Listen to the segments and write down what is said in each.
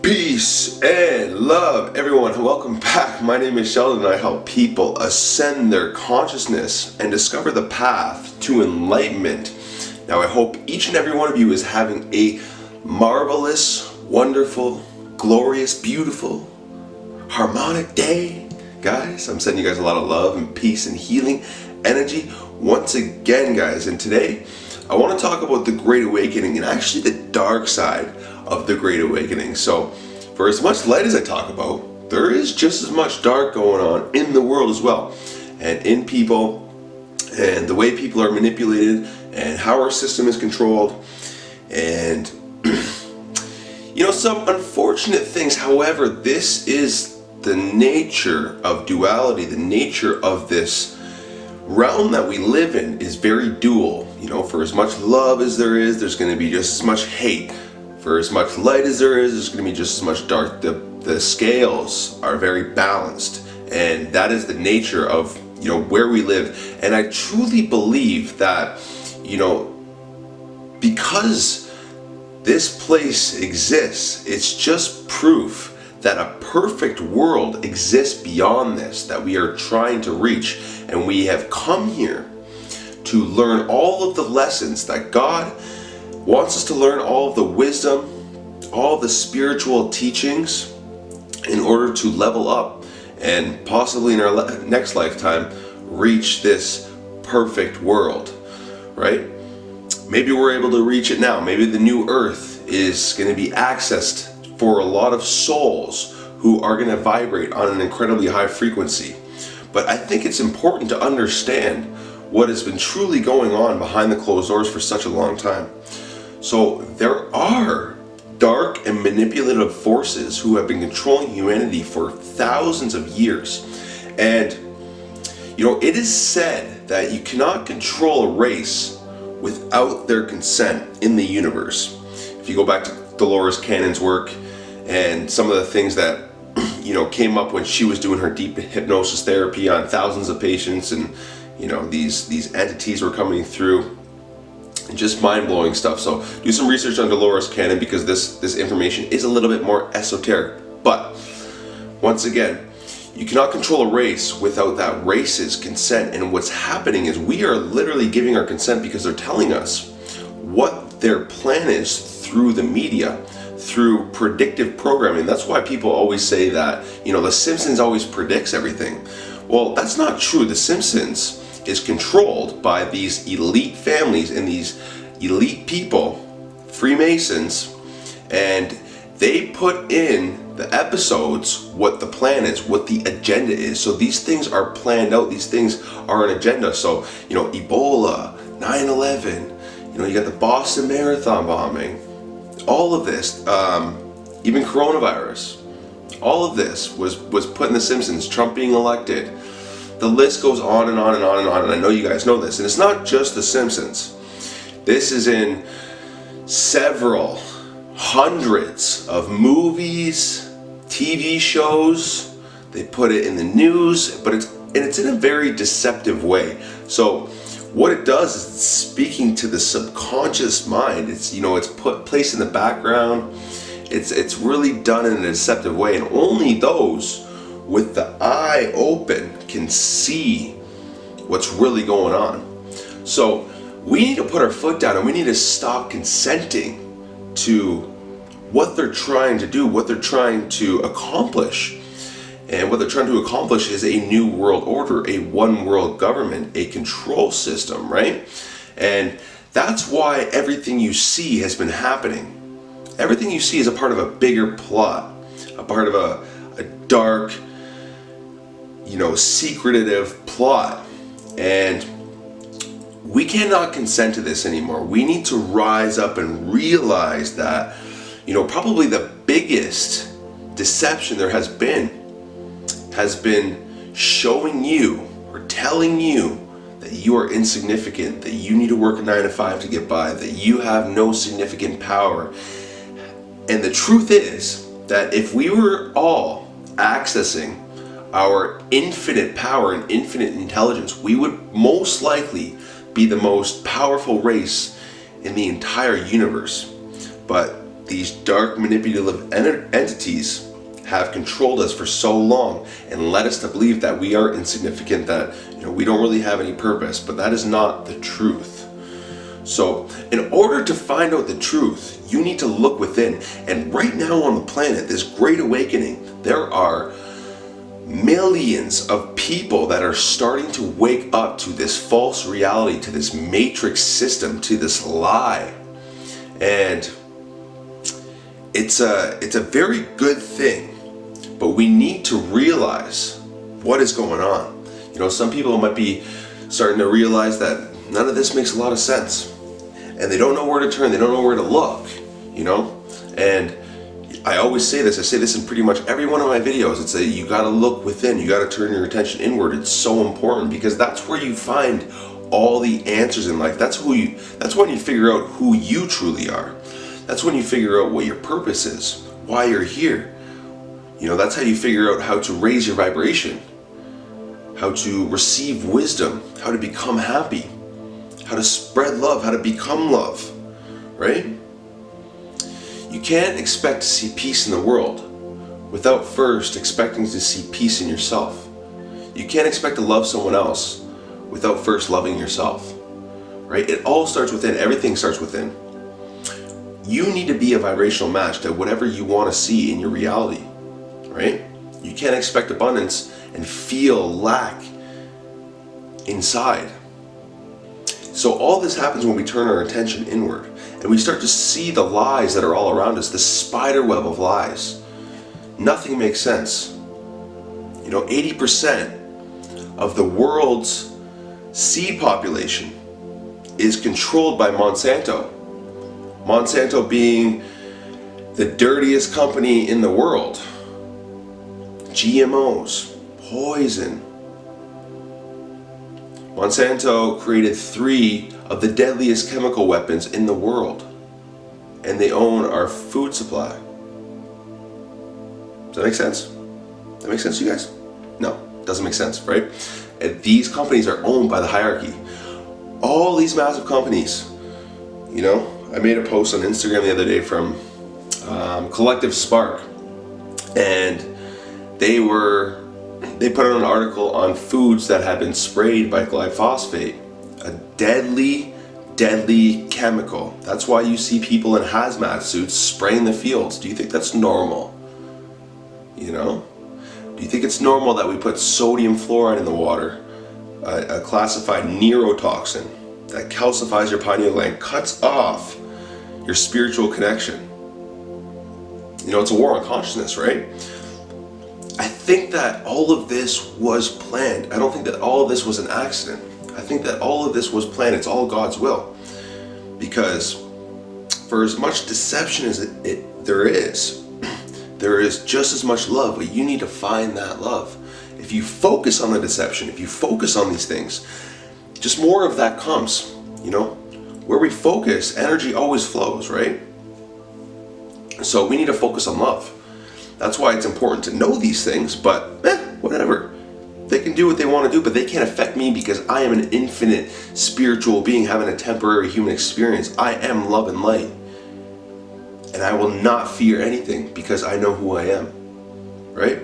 Peace and love, everyone. Welcome back. My name is Sheldon and I help people ascend their consciousness and discover the path to enlightenment. Now, I hope each and every one of you is having a marvelous, wonderful, glorious, beautiful, harmonic day. Guys, I'm sending you guys a lot of love and peace and healing energy once again, guys. And today, I want to talk about the Great Awakening and actually the dark side of the Great Awakening. So, for as much light as I talk about, there is just as much dark going on in the world as well, and in people, and the way people are manipulated, and how our system is controlled, and some unfortunate things. However, this is the nature of duality. The nature of this realm that we live in is very dual. For as much love as there is, there's going to be just as much hate. For as much light as there is, there's going to be just as much dark. The scales are very balanced, and that is the nature of where we live. And I truly believe that because this place exists, it's just proof that a perfect world exists beyond this, that we are trying to reach. And we have come here to learn all of the lessons that God wants us to learn, all of the wisdom, all of the spiritual teachings, in order to level up and possibly in our next lifetime reach this perfect world, right? Maybe we're able to reach it now. Maybe the new earth is going to be accessed for a lot of souls who are going to vibrate on an incredibly high frequency. But I think it's important to understand what has been truly going on behind the closed doors for such a long time. So there are dark and manipulative forces who have been controlling humanity for thousands of years. And it is said that you cannot control a race without their consent in the universe. If you go back to Dolores Cannon's work and some of the things that came up when she was doing her deep hypnosis therapy on thousands of patients, and these entities were coming through, just mind-blowing stuff. So do some research on Dolores Cannon, because this information is a little bit more esoteric. But once again, you cannot control a race without that race's consent. And what's happening is we are literally giving our consent because they're telling us what their plan is through the media, through predictive programming. That's why people always say that, The Simpsons always predicts everything. Well, that's not true. The Simpsons is controlled by these elite families and these elite people, Freemasons, and they put in the episodes what the plan is, what the agenda is. So these things are planned out. These things are an agenda. So, Ebola, 9/11, you got the Boston Marathon bombing, all of this, even coronavirus, all of this was put in The Simpsons, Trump being elected. The list goes on and on and on and on, and I know you guys know this. And it's not just The Simpsons. This is in several hundreds of movies, TV shows. They put it in the news, but it's in a very deceptive way. So what it does is it's speaking to the subconscious mind. It's placed in the background. It's really done in a deceptive way, and only those with the eye open can see what's really going on. So we need to put our foot down, and we need to stop consenting to what they're trying to do, what they're trying to accomplish. And what they're trying to accomplish is a new world order, a one world government, a control system, right? And that's why everything you see has been happening. Everything you see is a part of a bigger plot, a part of a dark, secretive plot. And we cannot consent to this anymore. We need to rise up and realize that, probably the biggest deception there has been showing you or telling you that you are insignificant, that you need to work a 9-to-5 to get by, that you have no significant power. And the truth is that if we were all accessing our infinite power and infinite intelligence, we would most likely be the most powerful race in the entire universe. But these dark manipulative entities have controlled us for so long and led us to believe that we are insignificant, that we don't really have any purpose, but that is not the truth. So in order to find out the truth, you need to look within. And right now on the planet, this great awakening, there are millions of people that are starting to wake up to this false reality, to this matrix system, to this lie. And it's a very good thing, but we need to realize what is going on. Some people might be starting to realize that none of this makes a lot of sense, and they don't know where to turn, they don't know where to look, and I always say this, I say this in pretty much every one of my videos. It's that you gotta look within, you gotta turn your attention inward. It's so important, because that's where you find all the answers in life. That's when you figure out who you truly are. That's when you figure out what your purpose is, why you're here. That's how you figure out how to raise your vibration, how to receive wisdom, how to become happy, how to spread love, how to become love, right? You can't expect to see peace in the world without first expecting to see peace in yourself. You can't expect to love someone else without first loving yourself, right? It all starts within. Everything starts within. You need to be a vibrational match to whatever you want to see in your reality, right? You can't expect abundance and feel lack inside. So all this happens when we turn our attention inward and we start to see the lies that are all around us, the spider web of lies. Nothing makes sense. 80% of the world's seed population is controlled by Monsanto. Monsanto being the dirtiest company in the world. GMOs, poison. Monsanto created 3 of the deadliest chemical weapons in the world, and they own our food supply. Does that make sense? That makes sense to you guys? No, doesn't make sense, right? And these companies are owned by the hierarchy. All these massive companies, I made a post on Instagram the other day from Collective Spark, and they put out an article on foods that have been sprayed by glyphosate, a deadly chemical. That's why you see people in hazmat suits spraying the fields. Do you think that's normal? Do you think it's normal that we put sodium fluoride in the water, a classified neurotoxin that calcifies your pineal gland, cuts off your spiritual connection? It's a war on consciousness, right? I think that all of this was planned. I don't think that all of this was an accident. I think that all of this was planned. It's all God's will. Because for as much deception as there is just as much love, but you need to find that love. If you focus on the deception, if you focus on these things, just more of that comes. Where we focus, energy always flows, right? So we need to focus on love. That's why it's important to know these things, but whatever. They can do what they want to do, but they can't affect me, because I am an infinite spiritual being having a temporary human experience. I am love and light. And I will not fear anything, because I know who I am, right?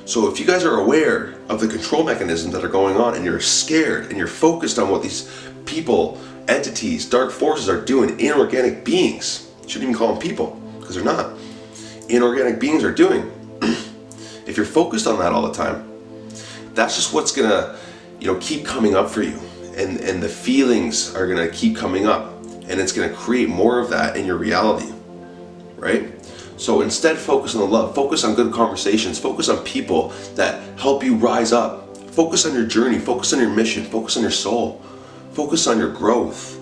So if you guys are aware of the control mechanisms that are going on, and you're scared, and you're focused on what these people, entities, dark forces are doing, inorganic beings, shouldn't even call them people, because they're not. Inorganic beings are doing. If you're focused on that all the time, that's just what's gonna keep coming up for you, and the feelings are gonna keep coming up, and it's gonna create more of that in your reality, right? So instead, focus on the love, focus on good conversations, focus on people that help you rise up, focus on your journey, focus on your mission, focus on your soul, focus on your growth,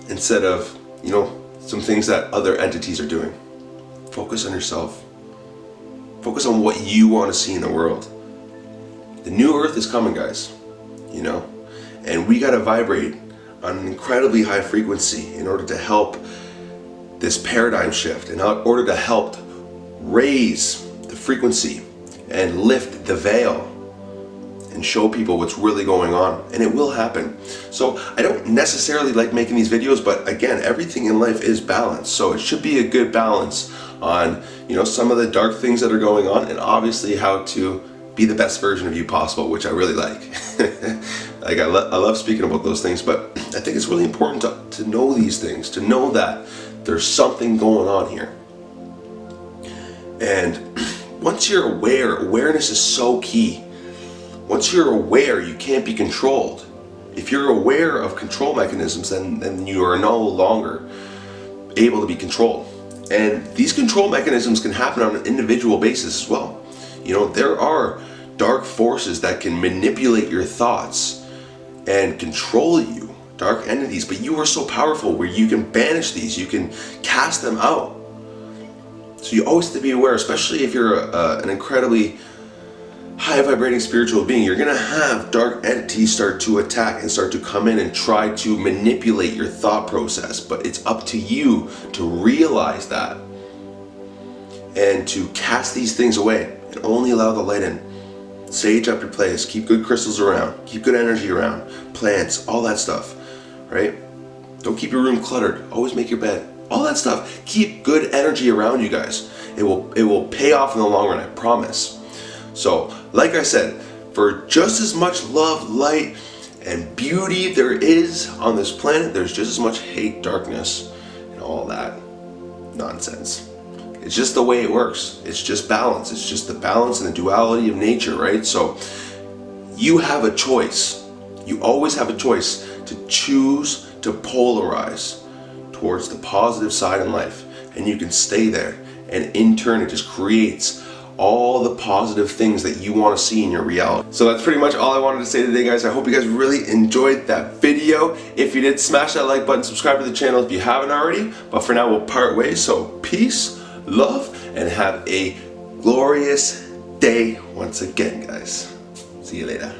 instead of some things that other entities are doing. Focus on yourself. Focus on what you want to see in the world. The new earth is coming, guys. And we got to vibrate on an incredibly high frequency in order to help this paradigm shift, in order to help raise the frequency and lift the veil and show people what's really going on, and it will happen. So I don't necessarily like making these videos, but again, everything in life is balanced, so it should be a good balance on, you know, some of the dark things that are going on, and obviously how to be the best version of you possible, which I really like. Like I love speaking about those things, but I think it's really important to know these things, to know that there's something going on here. And once you're aware, awareness is so key. Once you're aware, you can't be controlled. If you're aware of control mechanisms, then you are no longer able to be controlled. And these control mechanisms can happen on an individual basis as well. You know, there are dark forces that can manipulate your thoughts and control you, dark entities, but you are so powerful where you can banish these, you can cast them out. So you always have to be aware, especially if you're an incredibly high vibrating spiritual being. You're gonna have dark entities start to attack and start to come in and try to manipulate your thought process, but it's up to you to realize that and to cast these things away and only allow the light in. Sage up your place, keep good crystals around, keep good energy around, plants, all that stuff, right? Don't keep your room cluttered, always make your bed, all that stuff. Keep good energy around you guys. It will pay off in the long run, I promise. So, like I said, for just as much love, light, and beauty there is on this planet, there's just as much hate, darkness, and all that nonsense. It's just the way it works. It's just balance. It's just the balance and the duality of nature, right? So you have a choice. You always have a choice to choose to polarize towards the positive side in life. And you can stay there. And in turn, it just creates all the positive things that you want to see in your reality. So that's pretty much all I wanted to say today, guys. I hope you guys really enjoyed that video. If you did, smash that like button, subscribe to the channel if you haven't already. But for now, we'll part ways. So peace, love, and have a glorious day once again, guys. See you later.